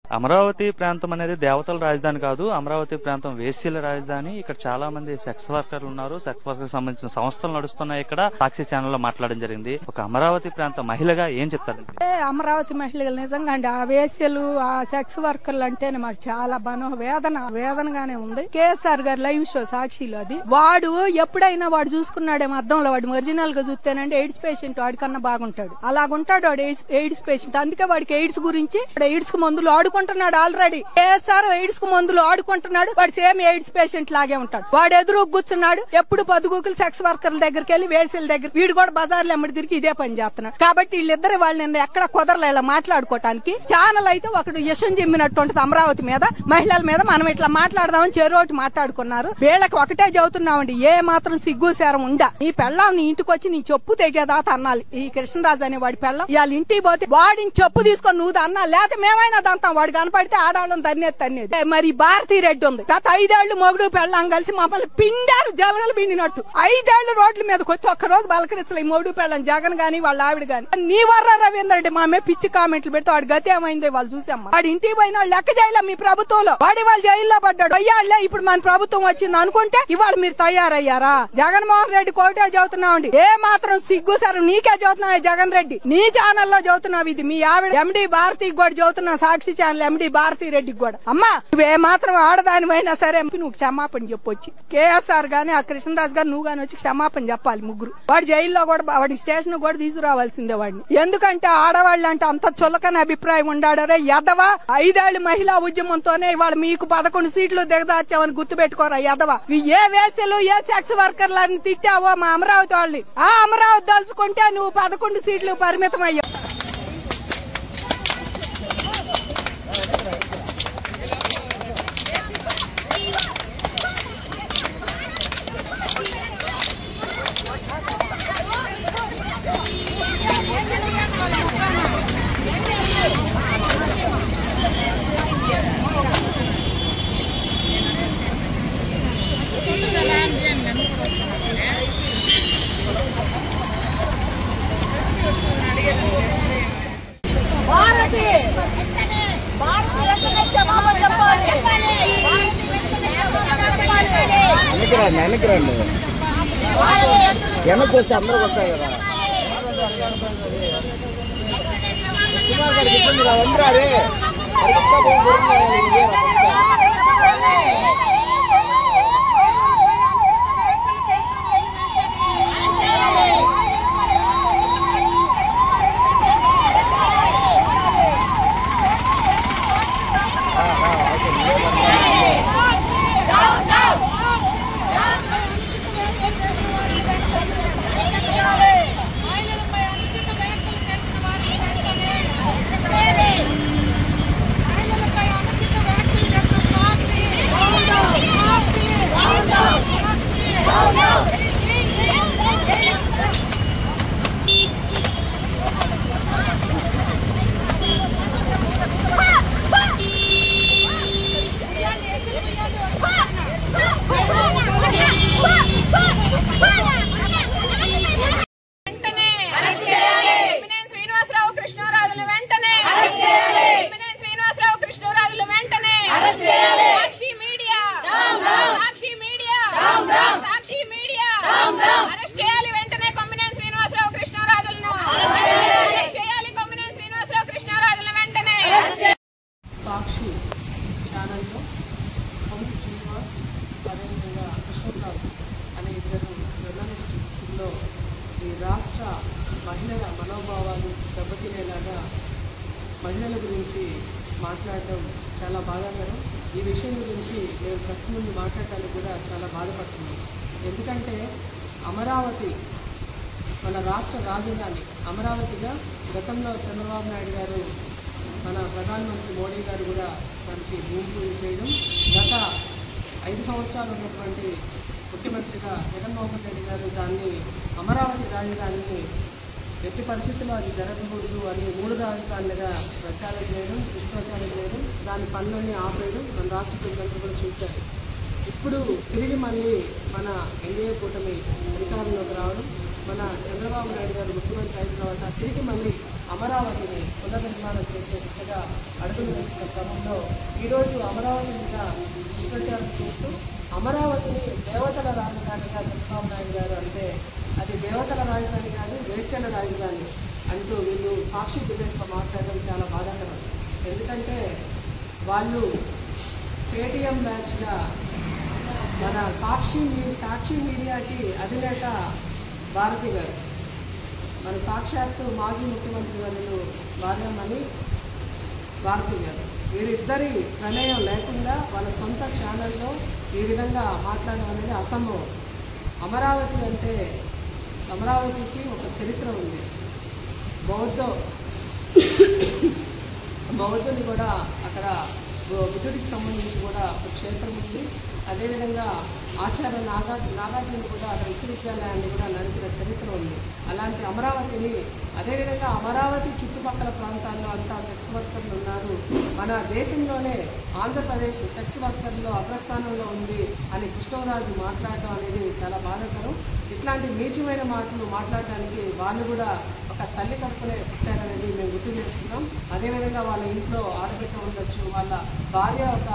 అమరావతి ప్రాంతం అనేది దేవతల రాజధాని కాదు. అమరావతి ప్రాంతం వేశ్యల రాజధాని. ఇక్కడ చాలా మంది సెక్స్ వర్కర్లు ఉన్నారు. సెక్స్ వర్కర్ సంబంధించిన సంస్థలు నడుస్తున్నాయి. ఇక్కడ సాక్షి ఛానల్లో మాట్లాడడం జరిగింది. ఒక అమరావతి ప్రాంత మహిళగా ఏం చెప్తారు? అమరావతి మహిళలు నిజంగా అండి, ఆ వేశ్యలు ఆ సెక్స్ వర్కర్లు అంటేనే మాకు చాలా వేదనగానే ఉంది. కేఎస్ఆర్ గారు లైవ్ షో సాక్షిలో అది వాడు ఎప్పుడైనా వాడు చూసుకున్నాడేమో అద్దంలో, వాడు ఒరిజినల్ గా చూస్తేనండి ఎయిడ్స్ పేషెంట్ వాడికన్నా బాగుంటాడు. అలాగుంటాడు వాడు ఎయిడ్స్ పేషెంట్. అందుకే వాడికి ఎయిడ్స్ గురించి ఎయిడ్స్ కు మందులు ఆడుకుంటున్నాడు. ఆల్రెడీ కేఎస్ఆర్ ఎయిడ్స్ కు మందులు ఆడుకుంటున్నాడు. వాడు సేమ్ ఎయిడ్స్ పేషెంట్ లాగే ఉంటాడు. వాడు ఎదురు కూర్చున్నాడు. ఎప్పుడు పొద్దుగూకులు సెక్స్ వర్కర్ల దగ్గరికి వెళ్ళి వేసల దగ్గర వీడు కూడా బజార్లు ఎమ్మడి తిరిగి ఇదే పని చేస్తున్నాడు. కాబట్టి వీళ్ళిద్దరు వాళ్ళని ఎక్కడ కుదరలే ఇలా మాట్లాడుకోవటానికి. ఛానల్ అయితే ఒకడు యశం చెమ్మినట్టు ఉంటది అమరావతి మీద, మహిళల మీద. మనం ఇట్లా మాట్లాడదామని చెరోటి మాట్లాడుకున్నారు. వీళ్ళకి ఒకటే చెబుతున్నామండి, ఏ మాత్రం సిగ్గు సేరం ఉందా ఈ పెళ్ళం నీ ఇంటికి వచ్చి నీ చెప్పు తెగేదాత అన్నాలి. ఈ కృష్ణరాజు అనే వాడి పెళ్ళం ఇవాళ ఇంటికి పోతే వాడిని చెప్పు తీసుకొని నువ్వు అన్నా, లేకపోతే మేమైనా దంతాం. వాడు కనపడితే ఆడవాళ్ళని తన్నేది. మరి భారతీ రెడ్డి ఉంది, గత 5 ఏళ్లు మొగుడు పెళ్ళం కలిసి మమ్మల్ని పిండారు జలగలు పిండినట్టు. 5 ఏళ్లు రోడ్ల మీదకి వచ్చి ఒక్కరోజు బలకరించలే ఈ మొగుడు పెళ్ళం జగన్ గాని వాళ్ళ ఆవిడ గాని. నీ వర్ర రవీంద్ర రెడ్డి మామే పిచ్చి కామెంట్లు పెడితే వాడి గతి ఏమైందో వాళ్ళు చూసామ్మా. వాడి ఇంటికి పోయిన వాళ్ళు లెక్క చేయలే మీ ప్రభుత్వంలో. వాడి వాళ్ళు జైల్లో పడ్డాడు. అయ్యాళ్లే ఇప్పుడు మన ప్రభుత్వం వచ్చింది అనుకుంటే ఇవాళ మీరు తయారయ్యారా? జగన్మోహన్ రెడ్డి కోటే చదువుతున్నామండి. ఏ మాత్రం సిగ్గు సార్ నీకే చదువుతున్నావు జగన్ రెడ్డి. నీ ఛానల్లో చదువుతున్నావు. ఇది మీ ఆవిడ ఎండి భారతికి కూడా చదువుతున్నావు. సాక్షి ఛానల్ ఎండి భారతీ రెడ్డికి కూడా. అమ్మా నువ్వే మాత్రం ఆడదానివైనా సరే నువ్వు క్షమాపణ చెప్పొచ్చి కేఎస్ఆర్ గాని ఆ కృష్ణరాజు గారు నువ్వు గాని వచ్చి క్షమాపణ చెప్పాలి. ముగ్గురు వాడు జైల్లో కూడా వాడి స్టేషన్ కూడా తీసుకురావాల్సిందే వాడిని. ఎందుకంటే ఆడవాళ్ళు అంటే అంత చులకని అభిప్రాయం ఉండాడరే యదవా. 5 ఏళ్ల మహిళా ఉద్యమంతోనే ఇవాళ మీకు 11 సీట్లు దిగదార్చామని గుర్తు పెట్టుకోరా యదవా. ఏ వేసలు ఏ సెక్స్ వర్కర్లని తిట్టావో మా అమరావతి వాళ్ళని, ఆ అమరావతి దలుచుకుంటే నువ్వు 11 సీట్లు పరిమితం అయ్యావు. వెనక్కి వస్తే అందరూ వస్తాయి కదా. సాక్షి ఛానల్లో పొంగి శ్రీనివాస్ అదేవిధంగా అశోక్రావు అనే 2 జర్నలిస్టులో ఈ రాష్ట్ర మహిళల మనోభావాలు దెబ్బతినేలాగా మహిళల గురించి మాట్లాడడం చాలా బాధాకరం. ఈ విషయం గురించి మేము ప్రెస్ ముందు మాట్లాడటానికి కూడా చాలా బాధపడుతున్నాం. ఎందుకంటే అమరావతి మన రాష్ట్ర రాజధాని. అమరావతిగా గతంలో చంద్రబాబు నాయుడు గారు మన ప్రధానమంత్రి మోడీ గారు కూడా దానికి భూమి పూజ చేయడం, గత 5 సంవత్సరాలు ఉన్నటువంటి ముఖ్యమంత్రిగా జగన్మోహన్ రెడ్డి గారు దాన్ని అమరావతి రాజధానిని ఎట్టి పరిస్థితుల్లో అది జరగకూడదు అని 3 రాజధానులుగా ప్రచారం చేయడం, దుష్ప్రచారం చేయడం, దాని పనులన్నీ ఆపేయడం మన రాష్ట్ర ప్రజలంతా కూడా చూశారు. ఇప్పుడు తిరిగి మళ్ళీ మన ఎన్డీఏ కూటమి అధికారంలోకి రావడం, మన చంద్రబాబు నాయుడు గారు ముఖ్యమంత్రి అయిన తర్వాత తిరిగి మళ్ళీ అమరావతిని పునర్నిర్మాణం చేసే దిశగా అడుగులు వేసిన క్రమంలో ఈరోజు అమరావతి మీద దుష్ప్రచారం చేస్తూ అమరావతిని దేవతల రాజధానిగా చంద్రబాబు నాయుడు గారు అంటే అది దేవతల రాజధాని కాదు, వేశ్యల రాజధాని అంటూ వీళ్ళు సాక్షి డిబేట్లో మాట్లాడడం చాలా బాధాకరం. ఎందుకంటే వాళ్ళు పేటీఎం బ్యాచ్గా మన సాక్షి మీడియాకి అధినేత భారతి గారు, మన సాక్షాత్తు మాజీ ముఖ్యమంత్రి వర్యులు భార్యమణి భారతి గారు, వీరిద్దరి ప్రమేయం లేకుండా వాళ్ళ సొంత ఛానల్లో ఈ విధంగా మాట్లాడడం అనేది అసంభవం. అమరావతి అంటే అమరావతికి ఒక చరిత్ర ఉంది. బౌద్ధుని కూడా అక్కడ బుద్ధుడికి సంబంధించి కూడా ఒక క్షేత్రం ఉంది. అదేవిధంగా ఆచార్య నాగార్జున కూడా అక్కడ విశ్వవిద్యాలయాన్ని కూడా నడిపిన చరిత్ర ఉంది. అలాంటి అమరావతిని, అదేవిధంగా అమరావతి చుట్టుపక్కల ప్రాంతాల్లో అంతా సెక్స్ వర్కర్లు ఉన్నారు, మన దేశంలోనే ఆంధ్రప్రదేశ్ సెక్స్ వర్కర్లో అగ్రస్థానంలో ఉంది అని కృష్ణరాజు మాట్లాడటం అనేది చాలా బాధాకరం. ఇట్లాంటి నీచమైన మాటలు మాట్లాడడానికి వాళ్ళు కూడా ఒక తల్లి కడుపునే పుట్టారనేది మేము గుర్తు చేస్తున్నాం. అదేవిధంగా వాళ్ళ ఇంట్లో ఆడబిడ్డ ఉండొచ్చు, వాళ్ళ భార్య ఒక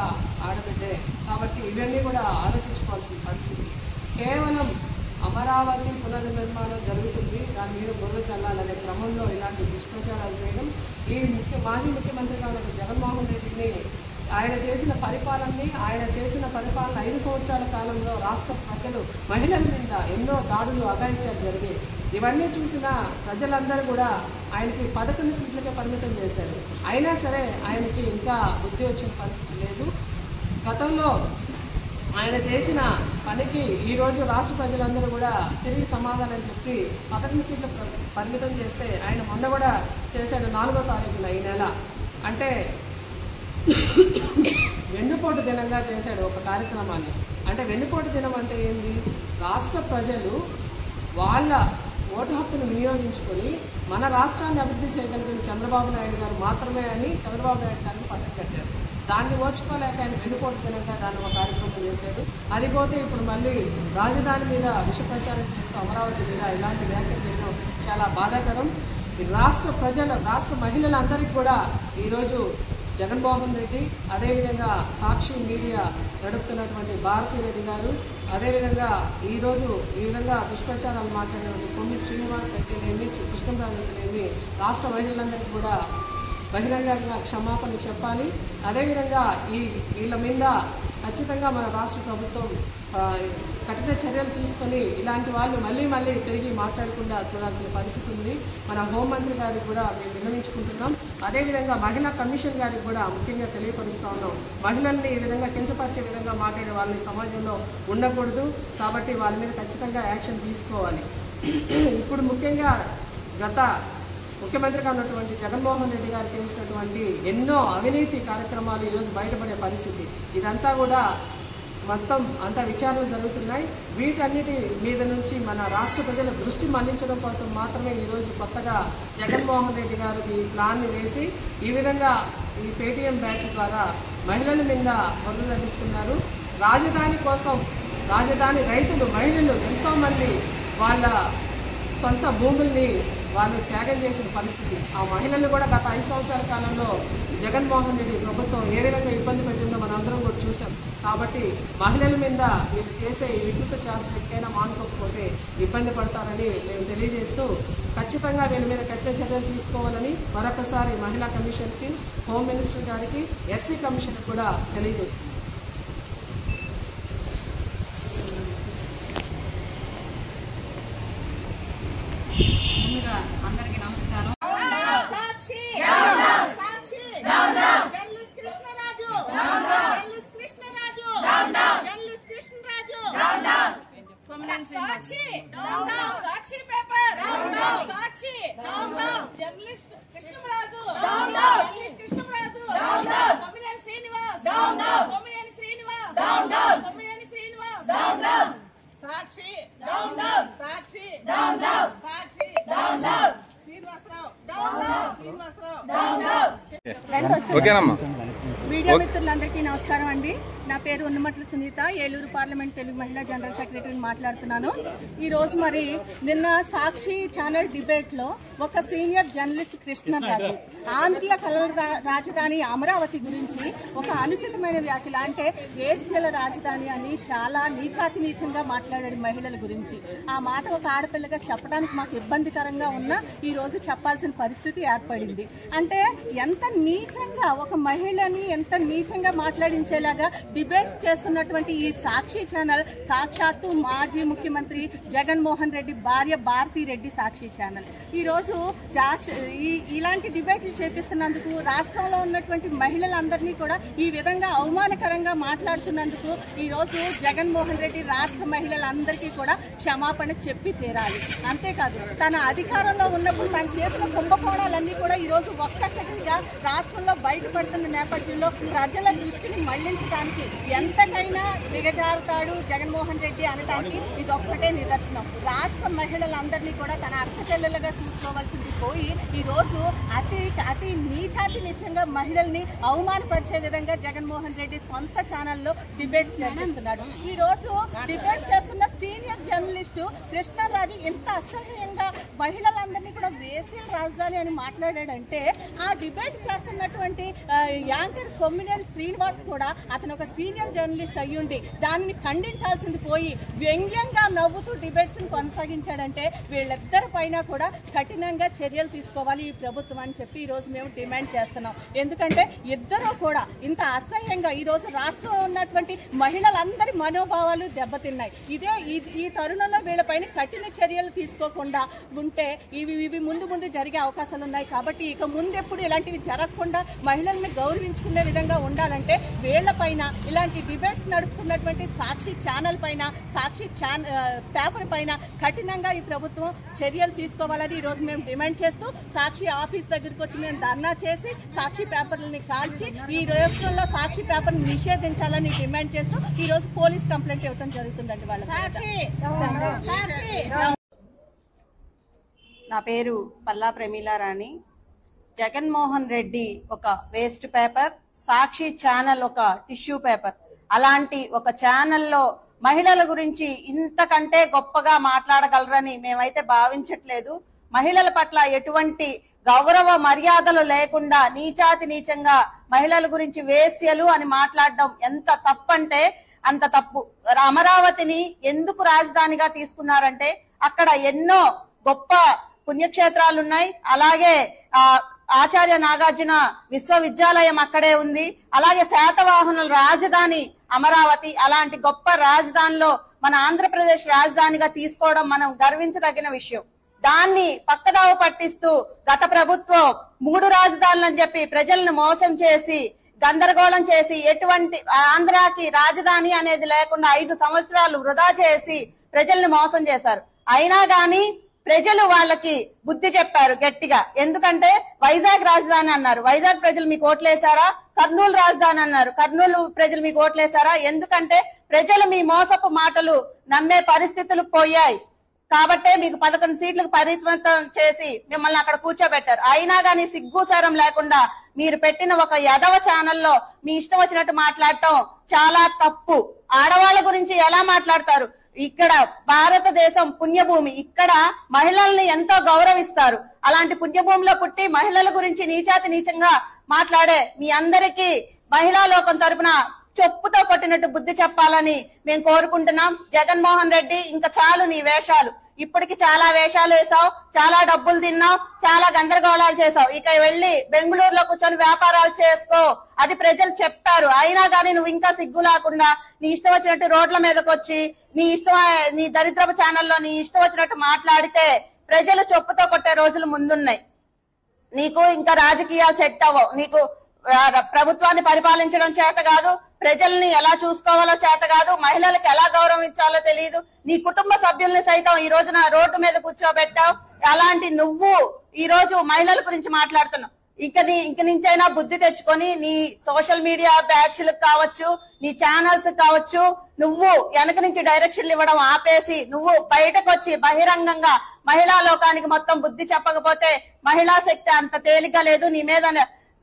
ఆడబిడ్డే. కాబట్టి ఇవన్నీ కూడా ఆలోచించుకోవాల్సిన పరిస్థితి. కేవలం అమరావతి పునర్నిర్మాణం జరుగుతుంది, దాని మీద బురద చల్లాలనే క్రమంలో ఇలాంటి దుష్ప్రచారాలు చేయడం, ఈ మాజీ ముఖ్యమంత్రిగా ఉన్న జగన్మోహన్ రెడ్డిని ఆయన చేసిన పరిపాలన 5 సంవత్సరాల కాలంలో రాష్ట్ర ప్రజలు మహిళల మీద ఎన్నో దాడులు అఘాయిత్యాలు జరిగాయి. ఇవన్నీ చూసిన ప్రజలందరూ కూడా ఆయనకి 11 సీట్లకే పరిమితం చేశారు. అయినా సరే ఆయనకి ఇంకా బుద్ధి వచ్చిన పరిస్థితి లేదు. గతంలో ఆయన చేసిన పనికి ఈరోజు రాష్ట్ర ప్రజలందరూ కూడా తిరిగి సమాధానం చెప్పి 11 సీట్లు పరిమితం చేస్తే ఆయన మొన్న కూడా చేశాడు 4వ తారీఖున ఈ నెల. అంటే వెన్నుపోటు దినంగా చేశాడు ఒక కార్యక్రమాన్ని. అంటే వెన్నుపోటు దినం అంటే ఏంది? రాష్ట్ర ప్రజలు వాళ్ళ ఓటు హక్కును వినియోగించుకొని మన రాష్ట్రాన్ని అభివృద్ధి చేయగలిగిన చంద్రబాబు నాయుడు గారు మాత్రమే అని చంద్రబాబు నాయుడు గారిని పక్కన పెట్టారు. దాన్ని ఓర్చుకోలేక ఆయన వెన్నుపోటు దినంగా దాన్ని ఒక కార్యక్రమం చేశాడు. అది పోతే ఇప్పుడు మళ్ళీ రాజధాని మీద విష ప్రచారం చేస్తూ అమరావతి మీద ఇలాంటి వ్యాఖ్యలు చేయడం చాలా బాధాకరం. రాష్ట్ర మహిళలందరికీ కూడా ఈరోజు జగన్మోహన్ రెడ్డి, అదేవిధంగా సాక్షి మీడియా నడుపుతున్నటువంటి భారతీరెడ్డి గారు, అదేవిధంగా ఈరోజు ఈ విధంగా దుష్ప్రచారాలు మాట్లాడిన కొమ్మి శ్రీనివాస్ అయితేనేమి, కృష్ణరాజు అయితేనేమి రాష్ట్ర మహిళలందరికీ కూడా బహిరంగంగా క్షమాపణ చెప్పాలి. అదేవిధంగా వీళ్ళ మీద ఖచ్చితంగా మన రాష్ట్ర ప్రభుత్వం కఠిన చర్యలు తీసుకొని ఇలాంటి వాళ్ళు మళ్ళీ తిరిగి మాట్లాడకుండా చూడాల్సిన పరిస్థితి ఉంది. మన హోంమంత్రి గారికి కూడా మేము విన్నవించుకుంటున్నాం. అదేవిధంగా మహిళా కమిషన్ గారికి కూడా ముఖ్యంగా తెలియపరుస్తూ ఉన్నాం. మహిళల్ని ఈ విధంగా కించపరిచే విధంగా మాట్లాడే వాళ్ళని సమాజంలో ఉండకూడదు. కాబట్టి వాళ్ళ మీద ఖచ్చితంగా యాక్షన్ తీసుకోవాలి. ఇప్పుడు ముఖ్యంగా గత ముఖ్యమంత్రిగా ఉన్నటువంటి జగన్మోహన్ రెడ్డి గారు చేసినటువంటి ఎన్నో అవినీతి కార్యక్రమాలు ఈరోజు బయటపడే పరిస్థితి. ఇదంతా కూడా మొత్తం అంతా విచారణలు జరుగుతున్నాయి. వీటన్నిటి మీద నుంచి మన రాష్ట్ర ప్రజల దృష్టి మళ్లించడం కోసం మాత్రమే ఈరోజు కొత్తగా జగన్మోహన్ రెడ్డి గారు ఈ ప్లాన్ని వేసి ఈ విధంగా ఈ పేటీఎం బ్యాచ్ ద్వారా మహిళల మీద మొదలు నడిస్తున్నారు. రాజధాని కోసం రాజధాని రైతులు, మహిళలు ఎంతోమంది వాళ్ళ సొంత భూముల్ని వాళ్ళు త్యాగం చేసిన పరిస్థితి. ఆ మహిళలు కూడా గత 5 సంవత్సరాల కాలంలో జగన్మోహన్ రెడ్డి ప్రభుత్వం ఏ విధంగా ఇబ్బంది పెట్టిందో మనందరం కూడా చూసాం. కాబట్టి మహిళల మీద వీళ్ళు చేసే ఈ వికృత చేష్టకైనా మానుకోకపోతే ఇబ్బంది పడతారని మేము తెలియజేస్తూ ఖచ్చితంగా వీళ్ళ మీద కఠిన చర్యలు తీసుకోవాలని మరొకసారి మహిళా కమిషన్కి, హోమ్ మినిస్టర్ గారికి, ఎస్సీ కమిషన్కి కూడా తెలియజేస్తున్నాం. అందరికీ నమస్కారం. Sakshi Sakshi journalist Krishnaraju journalist Krishnaraju journalist Krishnaraju Sakshi Sakshi paper Sakshi journalist Krishnaraju journalist Krishnaraju Kommineni Srinivas Kommineni Srinivas Kommineni Srinivas Sakshi Sakshi Sakshi ఓకేనమ్మా. మీడియా మిత్రులందరికీ నమస్కారం అండి. నా పేరు ఉన్నమట్ల సునీత, ఏలూరు పార్లమెంట్ తెలుగు మహిళా జనరల్ సెక్రటరీని మాట్లాడుతున్నాను. ఈ రోజు మరి నిన్న సాక్షి ఛానల్ డిబేట్ లో ఒక సీనియర్ జర్నలిస్ట్ కృష్ణరాజు ఆంధ్ర కలల రాజధాని అమరావతి గురించి ఒక అనుచితమైన వ్యాఖ్యలు, అంటే వేశ్యల రాజధాని అని చాలా నీచాతి నీచంగా మాట్లాడాడు మహిళల గురించి. ఆ మాట ఒక ఆడపిల్లగా చెప్పడానికి మాకు ఇబ్బందికరంగా ఉన్నా ఈ రోజు చెప్పాల్సిన పరిస్థితి ఏర్పడింది. అంటే ఎంత నీచంగా ఒక మహిళని ఎంత నీచంగా మాట్లాడించేలాగా డిబేట్స్ చేస్తున్నటువంటి ఈ సాక్షి ఛానల్ సాక్షాత్తు మాజీ ముఖ్యమంత్రి జగన్మోహన్ రెడ్డి భార్య భారతీ రెడ్డి సాక్షి ఛానల్. ఈరోజు ఇలాంటి డిబేట్లు చేపిస్తున్నందుకు, రాష్ట్రంలో ఉన్నటువంటి మహిళలందరినీ కూడా ఈ విధంగా అవమానకరంగా మాట్లాడుతున్నందుకు ఈరోజు జగన్మోహన్ రెడ్డి రాష్ట్ర మహిళలందరికీ కూడా క్షమాపణ చెప్పి తీరాలి. అంతేకాదు తన అధికారంలో ఉన్నప్పుడు తను చేసిన కుంభకోణాలన్నీ కూడా ఈరోజు ఒక్కటిగా రాష్ట్రంలో బయటపడుతున్న నేపథ్యంలో ప్రజల దృష్టిని మళ్లించడానికి ఎంతకైనా దిగజారుతాడు జగన్మోహన్ రెడ్డి అనడానికి ఇది ఒక్కటే నిదర్శనం. రాష్ట్ర మహిళలందరినీ కూడా తన అర్థచెల్లెలుగా చూసుకోవాల్సింది పోయి ఈరోజు అతి నీచాతి నీచంగా మహిళల్ని అవమానపరిచే విధంగా జగన్మోహన్ రెడ్డి సొంత ఛానల్లో డిబేట్స్ జరిపిస్తున్నాడు. ఈ రోజు డిబేట్ చేస్తున్న సీనియర్ జర్నలిస్టు కృష్ణరాజు ఎంత అసహ్యంగా మహిళలందరినీ కూడా వేశ్యల రాజధాని అని మాట్లాడాడంటే, ఆ డిబేట్ చేస్తున్నటువంటి యాంకర్ కొమ్మినేని శ్రీనివాస్ కూడా అతను ఒక సీనియర్ జర్నలిస్ట్ అయ్యుండి దానిని ఖండించాల్సింది పోయి వ్యంగ్యంగా నవ్వుతూ డిబేట్స్ ని కొనసాగించాడంటే వీళ్ళిద్దరి పైన కూడా కఠినంగా చర్యలు తీసుకోవాలి ఈ ప్రభుత్వం అని చెప్పి ఈ రోజు మేము డిమాండ్ చేస్తున్నాం. ఎందుకంటే ఇద్దరూ కూడా ఇంత అసహ్యంగా ఈ రోజు రాష్ట్రంలో ఉన్నటువంటి మహిళలందరి మనోభావాలు దెబ్బతిన్నాయి. ఈ తరుణంలో వీళ్ళపైన కఠిన చర్యలు తీసుకోకుండా ఉంటే ఇవి ముందు జరిగే అవకాశాలు ఉన్నాయి. కాబట్టి ఇక ముందెప్పుడు ఇలాంటివి జరగకుండా మహిళల్ని గౌరవించుకునే విధంగా ఉండాలంటే వీళ్లపైన ఇలాంటి డిబేట్స్ నడుపుతున్నటువంటి సాక్షి ఛానల్ పైన, సాక్షి పేపర్ పైన కఠినంగా ఈ ప్రభుత్వం చర్యలు తీసుకోవాలని ఈ రోజు మేము డిమాండ్ చేస్తూ సాక్షి ఆఫీస్ దగ్గరికి వచ్చి మేము ధర్నా చేసి సాక్షి పేపర్లని కాల్చి ఈ రాష్ట్రంలో సాక్షి పేపర్ నిషేధించాలని డిమాండ్ చేస్తూ ఈ రోజు పోలీస్ కంప్లైంట్ ఇవ్వడం జరుగుతుందండి. వాళ్ళ నా పేరు పల్లా ప్రమీలారాణి. జగన్మోహన్ రెడ్డి ఒక వేస్ట్ పేపర్, సాక్షి ఛానల్ ఒక టిష్యూ పేపర్. అలాంటి ఒక ఛానల్లో మహిళల గురించి ఇంతకంటే గొప్పగా మాట్లాడగలరని మేమైతే భావించట్లేదు. మహిళల పట్ల ఎటువంటి గౌరవ మర్యాదలు లేకుండా నీచాతి నీచంగా మహిళల గురించి వేశ్యలు అని మాట్లాడడం ఎంత తప్పంటే అంత తప్పు. అమరావతిని ఎందుకు రాజధానిగా తీసుకున్నారంటే అక్కడ ఎన్నో గొప్ప పుణ్యక్షేత్రాలున్నాయి. అలాగే ఆచార్య నాగార్జున విశ్వవిద్యాలయం అక్కడే ఉంది. అలాగే శాతవాహనుల రాజధాని అమరావతి. అలాంటి గొప్ప రాజధానిలో మన ఆంధ్రప్రదేశ్ రాజధానిగా తీసుకోవడం మనం గర్వించదగిన విషయం. దాన్ని పక్కదావ పట్టిస్తూ గత ప్రభుత్వం 3 రాజధానులని చెప్పి ప్రజలను మోసం చేసి గందరగోళం చేసి ఎటువంటి ఆంధ్రాకి రాజధాని అనేది లేకుండా 5 సంవత్సరాలు వృధా చేసి ప్రజల్ని మోసం చేశారు. అయినా గాని ప్రజలు వాళ్ళకి బుద్ధి చెప్పారు గట్టిగా. ఎందుకంటే వైజాగ్ రాజధాని అన్నారు, వైజాగ్ ప్రజలు మీకు ఓట్లేశారా? కర్నూలు రాజధాని అన్నారు, కర్నూలు ప్రజలు మీకు ఓట్లేశారా? ఎందుకంటే ప్రజలు మీ మోసపు మాటలు నమ్మే పరిస్థితులు పోయాయి కాబట్టే మీకు 11 సీట్లకు పరిమితం చేసి మిమ్మల్ని అక్కడ కూర్చోబెట్టారు. అయినా గానీ సిగ్గుసారం లేకుండా మీరు పెట్టిన ఒక యదవ ఛానల్లో మీ ఇష్టం వచ్చినట్టు మాట్లాడటం చాలా తప్పు. ఆడవాళ్ళ గురించి ఎలా మాట్లాడతారు? ఇక్కడ భారతదేశం పుణ్యభూమి, ఇక్కడ మహిళల్ని ఎంతో గౌరవిస్తారు. అలాంటి పుణ్యభూమిలో పుట్టి మహిళల గురించి నీచాతి నీచంగా మాట్లాడే మీ అందరికీ మహిళా లోకం తరపున చెప్పుతో కొట్టినట్టు బుద్ధి చెప్పాలని మేము కోరుకుంటున్నాం. జగన్మోహన్ రెడ్డి ఇంకా చాలు నీ వేషాలు. ఇప్పటికి చాలా వేషాలు వేసావు, చాలా డబ్బులు తిన్నావు, చాలా గందరగోళాలు చేసావు. ఇక వెళ్లి బెంగళూరులో కూర్చొని వ్యాపారాలు చేసుకో, అది ప్రజలు చెప్పారు. అయినా గానీ నువ్వు ఇంకా సిగ్గు లేకుండా నీ ఇష్టం వచ్చినట్టు రోడ్ల మీదకి వచ్చి నీ దరిద్రపు ఛానల్లో నీ ఇష్టం వచ్చినట్టు మాట్లాడితే ప్రజలు చెప్పుతో కొట్టే రోజులు ముందున్నాయి. నీకు ఇంకా రాజకీయాలు సెట్ అవ్వవు. నీకు ప్రభుత్వాన్ని పరిపాలించడం చేత కాదు, ప్రజల్ని ఎలా చూసుకోవాలో చేత కాదు, మహిళలకు ఎలా గౌరవం ఇచ్చాలో తెలియదు. నీ కుటుంబ సభ్యుల్ని సైతం ఈ రోజున రోడ్డు మీద కూర్చోబెట్టావు. అలాంటి నువ్వు ఈ రోజు మహిళల గురించి మాట్లాడుతున్నావు. ఇంక నుంచైనా బుద్ధి తెచ్చుకొని నీ సోషల్ మీడియా బ్యాచ్లకు కావచ్చు, నీ ఛానల్స్ కావచ్చు, నువ్వు వెనక నుంచి డైరెక్షన్లు ఇవ్వడం ఆపేసి నువ్వు బయటకు వచ్చి బహిరంగంగా మహిళా లోకానికి మొత్తం బుద్ధి చెప్పకపోతే మహిళా శక్తి అంత తేలిక లేదు. నీ మీద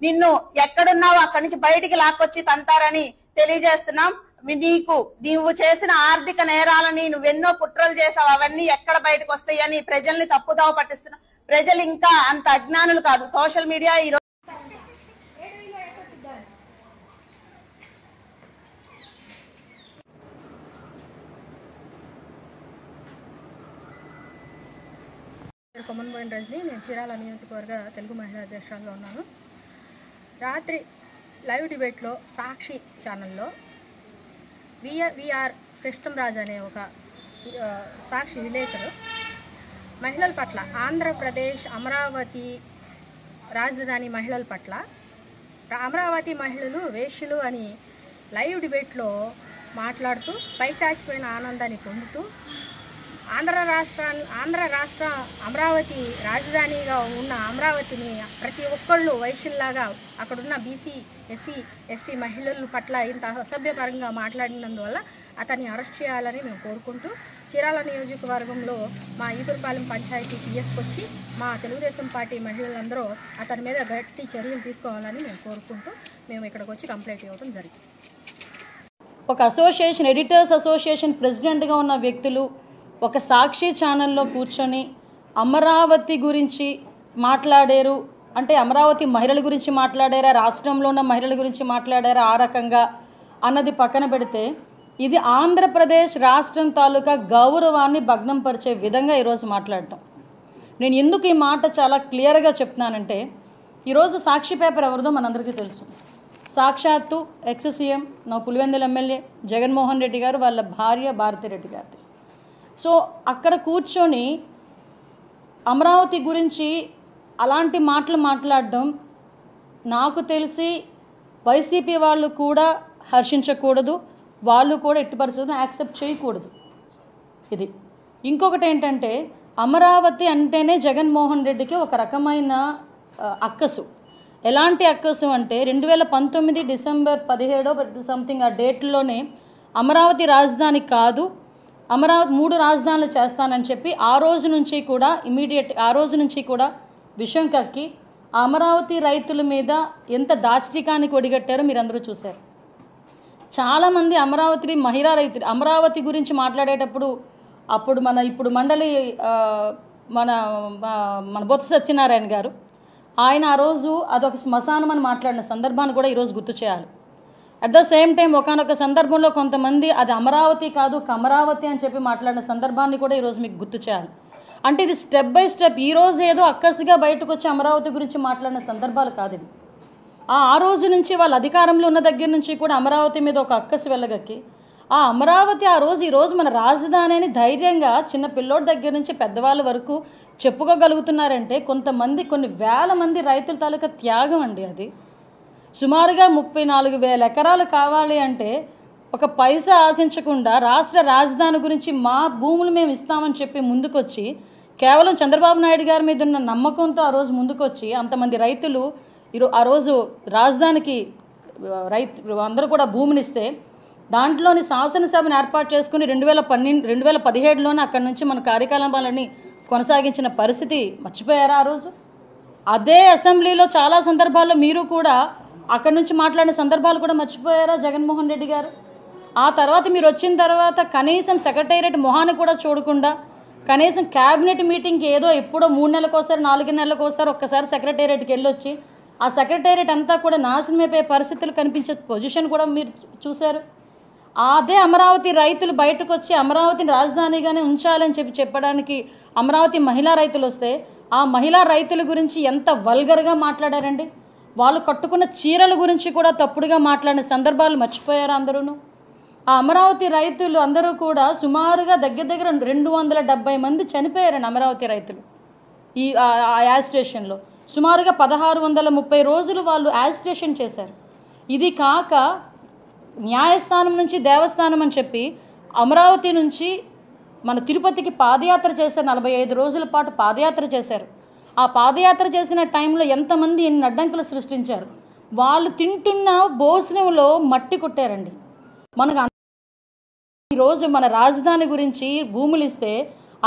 నిన్ను ఎక్కడున్నావో అక్కడి నుంచి బయటికి లాక్కొచ్చి తంతారని తెలియజేస్తున్నాం. నీవు చేసిన ఆర్థిక నేరాలని నువ్వెన్నో కుట్రలు చేసావు, అవన్నీ ఎక్కడ బయటకు వస్తాయని ప్రజల్ని తప్పుదావ పట్టిస్తున్నావు. ప్రజలు ఇంకా అంత అజ్ఞానులు కాదు. సోషల్ మీడియా ఈరోజు కొమ్మన్బోయిన రజని, నేను చీరాల నియోజకవర్గ తెలుగు మహిళా అధ్యక్షురాలుగా ఉన్నాను. రాత్రి లైవ్ డిబేట్లో సాక్షి ఛానల్లో విఆర్ కృష్ణంరాజు అనే ఒక సాక్షి విలేకరు మహిళల పట్ల, ఆంధ్రప్రదేశ్ అమరావతి రాజధాని మహిళల పట్ల, అమరావతి మహిళలు వేశ్యలు అని లైవ్ డిబేట్లో మాట్లాడుతూ పైచాచిపోయిన ఆనందాన్ని పొందుతూ ఆంధ్ర రాష్ట్ర అమరావతి రాజధానిగా ఉన్న అమరావతిని ప్రతి ఒక్కళ్ళు వైశ్యుల్లాగా అక్కడున్న బీసీ, ఎస్సీ, ఎస్టీ మహిళల పట్ల ఇంత అసభ్యపరంగా మాట్లాడినందువల్ల అతన్ని అరెస్ట్ చేయాలని మేము కోరుకుంటూ చీరాల నియోజకవర్గంలో మా ఈపురపాలెం పంచాయతీ పిఎస్కి వచ్చి మా తెలుగుదేశం పార్టీ మహిళలందరూ అతని మీద గట్టి చర్యలు తీసుకోవాలని మేము కోరుకుంటూ మేము ఇక్కడికి వచ్చి కంప్లైంట్ ఇవ్వడం జరిగింది. ఒక అసోసియేషన్, ఎడిటర్స్ అసోసియేషన్ ప్రెసిడెంట్గా ఉన్న వ్యక్తులు ఒక సాక్షి ఛానల్లో కూర్చొని అమరావతి గురించి మాట్లాడారు అంటే అమరావతి మహిళల గురించి మాట్లాడారా, రాష్ట్రంలో ఉన్న మహిళల గురించి మాట్లాడారా ఆ రకంగా అన్నది పక్కన పెడితే, ఇది ఆంధ్రప్రదేశ్ రాష్ట్రం తాలూకా గౌరవాన్ని భగ్నం పరిచే విధంగా ఈరోజు మాట్లాడటం. నేను ఎందుకు ఈ మాట చాలా క్లియర్గా చెప్తున్నానంటే, ఈరోజు సాక్షి పేపర్ ఎవరిదో మనందరికీ తెలుసు. సాక్షాత్తు ఎక్స్ సీఎం నా పులివెందుల ఎమ్మెల్యే జగన్మోహన్ రెడ్డి గారు వాళ్ళ భార్య భారతిరెడ్డి గారిది. సో అక్కడ కూర్చొని అమరావతి గురించి అలాంటి మాటలు మాట్లాడడం నాకు తెలిసి వైసీపీ వాళ్ళు కూడా హర్షించకూడదు, వాళ్ళు కూడా ఎట్టి పరిస్థితులను యాక్సెప్ట్ చేయకూడదు. ఇది ఇంకొకటి ఏంటంటే, అమరావతి అంటేనే జగన్మోహన్ రెడ్డికి ఒక రకమైన అక్కసు. ఎలాంటి అక్కసు అంటే 2019 డిసెంబర్ 17 సంథింగ్ ఆ డేట్లోనే అమరావతి రాజధాని కాదు, అమరావతి 3 రాజధానులు చేస్తానని చెప్పి ఆ రోజు నుంచి కూడా విషం కక్కి అమరావతి రైతుల మీద ఎంత దాష్టికానికి ఒడిగట్టారో మీరందరూ చూశారు. చాలామంది మహిళా రైతులు అమరావతి గురించి మాట్లాడేటప్పుడు ఇప్పుడు మండలి మన బొత్స సత్యనారాయణ గారు ఆయన ఆ రోజు అదొక శ్మశానం అని మాట్లాడిన సందర్భాన్ని కూడా ఈరోజు గుర్తు చేయాలి. అట్ ద సేమ్ టైం ఒకానొక సందర్భంలో కొంతమంది అది అమరావతి కాదు కమరావతి అని చెప్పి మాట్లాడిన సందర్భాన్ని కూడా ఈరోజు మీకు గుర్తు చేయాలి. అంటే ఇది స్టెప్ బై స్టెప్, ఈరోజు ఏదో అక్కసిగా బయటకు వచ్చి అమరావతి గురించి మాట్లాడిన సందర్భాలు కాదు ఇవి. ఆ రోజు నుంచి వాళ్ళ అధికారంలో ఉన్న దగ్గర నుంచి కూడా అమరావతి మీద ఒక అక్కసి వెళ్ళగక్కి ఆ అమరావతి ఈరోజు మన రాజధాని అని ధైర్యంగా చిన్న పిల్లోడి దగ్గర నుంచి పెద్దవాళ్ళ వరకు చెప్పుకోగలుగుతున్నారంటే కొన్ని వేల మంది రైతుల తాలూకా త్యాగం అండి. అది సుమారుగా 34,000 ఎకరాలు కావాలి అంటే ఒక పైసా ఆశించకుండా రాష్ట్ర రాజధాని గురించి మా భూములు మేము ఇస్తామని చెప్పి ముందుకొచ్చి కేవలం చంద్రబాబు నాయుడు గారి మీద ఉన్న నమ్మకంతో ఆ రోజు ముందుకొచ్చి అంతమంది రైతులు ఆ రోజు రాజధానికి అందరూ కూడా భూమినిస్తే దాంట్లోని శాసనసభను ఏర్పాటు చేసుకుని 2017లోనే అక్కడి నుంచి మన కార్యకలాపాలని కొనసాగించిన పరిస్థితి మర్చిపోయారా ఆ రోజు? అదే అసెంబ్లీలో చాలా సందర్భాల్లో మీరు కూడా అక్కడి నుంచి మాట్లాడిన సందర్భాలు కూడా మర్చిపోయారా జగన్మోహన్ రెడ్డి గారు? ఆ తర్వాత మీరు వచ్చిన తర్వాత కనీసం సెక్రటేరియట్ మొహాన్ని కూడా చూడకుండా కనీసం క్యాబినెట్ మీటింగ్కి ఏదో ఎప్పుడో 3 నెలలకోసారి 4 నెలలకోసారి ఒక్కసారి సెక్రటేరియట్కి వెళ్ళొచ్చి ఆ సెక్రటేరియట్ అంతా కూడా నాశనమైపోయే పరిస్థితులు కనిపించే పొజిషన్ కూడా మీరు చూశారు. అదే అమరావతి రైతులు బయటకు వచ్చి అమరావతిని రాజధానిగానే ఉంచాలని చెప్పడానికి అమరావతి మహిళా రైతులు వస్తే ఆ మహిళా రైతుల గురించి ఎంత వల్గర్గా మాట్లాడారండి. వాళ్ళు కట్టుకున్న చీరల గురించి కూడా తప్పుడుగా మాట్లాడిన సందర్భాలు మర్చిపోయారు అందరూ. ఆ అమరావతి రైతులు అందరూ కూడా సుమారుగా దగ్గర 270 మంది చనిపోయారండి అమరావతి రైతులు ఈ యాజిటేషన్లో. సుమారుగా 1630 రోజులు వాళ్ళు యాజిటేషన్ చేశారు. ఇది కాక న్యాయస్థానం నుంచి దేవస్థానం అని చెప్పి అమరావతి నుంచి మన తిరుపతికి పాదయాత్ర చేశారు. 45 రోజుల పాటు పాదయాత్ర చేశారు. ఆ పాదయాత్ర చేసిన టైంలో ఎంతమంది ఎన్ని అడ్డంకులు సృష్టించారు. వాళ్ళు తింటున్న భోజనంలో మట్టి కొట్టారండి. మనకు ఈరోజు మన రాజధాని గురించి భూములు ఇస్తే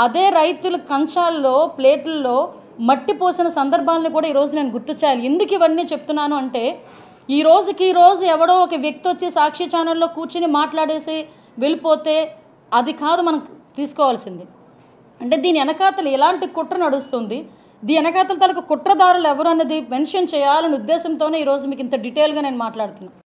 అదే రైతుల కంచాల్లో ప్లేట్లలో మట్టి పోసిన సందర్భాలను కూడా ఈరోజు నేను గుర్తు చేయాలి. ఎందుకు ఇవన్నీ చెప్తున్నాను అంటే ఈ రోజు ఎవడో ఒక వ్యక్తి వచ్చి సాక్షి ఛానల్లో కూర్చుని మాట్లాడేసి వెళ్ళిపోతే అది కాదు మనం తీసుకోవాల్సింది. అంటే దీని వెనకాతలు ఎలాంటి కుట్ర నడుస్తుంది, దీని వెనకాతల తలకు కుట్రదారులు ఎవరు అన్నది మెన్షన్ చేయాలనే ఉద్దేశంతోనే ఈరోజు మీకు ఇంత డీటెయిల్గా నేను మాట్లాడుతున్నాను.